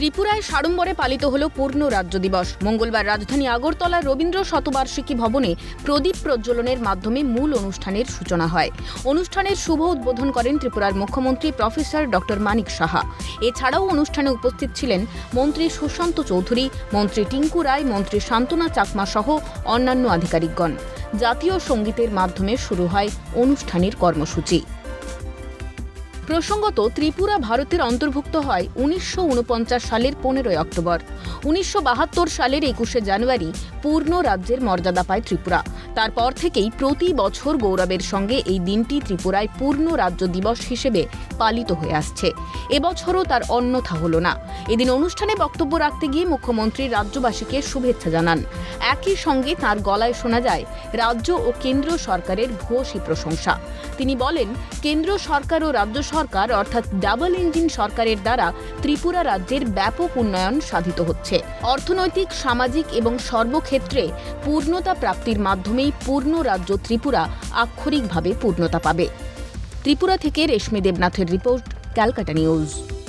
ত্রিপুরায় সাড়ম্বরে পালিত হল পূর্ণ রাজ্য দিবস। মঙ্গলবার রাজধানী আগরতলার রবীন্দ্র শতবার্ষিকী ভবনে প্রদীপ প্রজ্বলনের মাধ্যমে মূল অনুষ্ঠানের সূচনা হয়। অনুষ্ঠানের শুভ উদ্বোধন করেন ত্রিপুরার মুখ্যমন্ত্রী প্রফেসর ডক্টর মানিক সাহা। এছাড়াও অনুষ্ঠানে উপস্থিত ছিলেন মন্ত্রী সুশান্ত চৌধুরী, মন্ত্রী টিঙ্কু রায়, মন্ত্রী শান্তনা চাকমা সহ অন্যান্য আধিকারিকগণ। জাতীয় সঙ্গীতের মাধ্যমে শুরু হয় অনুষ্ঠানের কর্মসূচি। প্রসঙ্গত, ত্রিপুরা ভারতের অন্তর্ভুক্ত হয় 1949 সালের 15 অক্টোবর। 1972 সালের 21 জানুয়ারি পূর্ণ রাজ্যের মর্যাদা পায় ত্রিপুরা। তারপর থেকেই প্রতি বছর গৌরবের সঙ্গে এই দিনটি ত্রিপুরায় পূর্ণ রাজ্য দিবস হিসেবে পালিত হয়ে আসছে। এবছরও তার অন্যথা হল না। এদিন অনুষ্ঠানে বক্তব্য রাখতে গিয়ে মুখ্যমন্ত্রী রাজ্যবাসীকে শুভেচ্ছা জানান। একই সঙ্গে তাঁর গলায় শোনা যায় রাজ্য ও কেন্দ্র সরকারের ভূয়সী প্রশংসা। তিনি বলেন, কেন্দ্র সরকার ও রাজ্য সরকার অর্থাৎ ডাবল ইঞ্জিন সরকারের দ্বারা ত্রিপুরা রাজ্যের ব্যাপক উন্নয়ন সাধিত হচ্ছে। অর্থনৈতিক, সামাজিক এবং সর্বক্ষেত্রে পূর্ণতা প্রাপ্তির মাধ্যমেই পূর্ণ রাজ্য ত্রিপুরা আক্ষরিকভাবে পূর্ণতা পাবে। ত্রিপুরা থেকে রেশমি দেবনাথের রিপোর্ট, ক্যালকাটা নিউজ।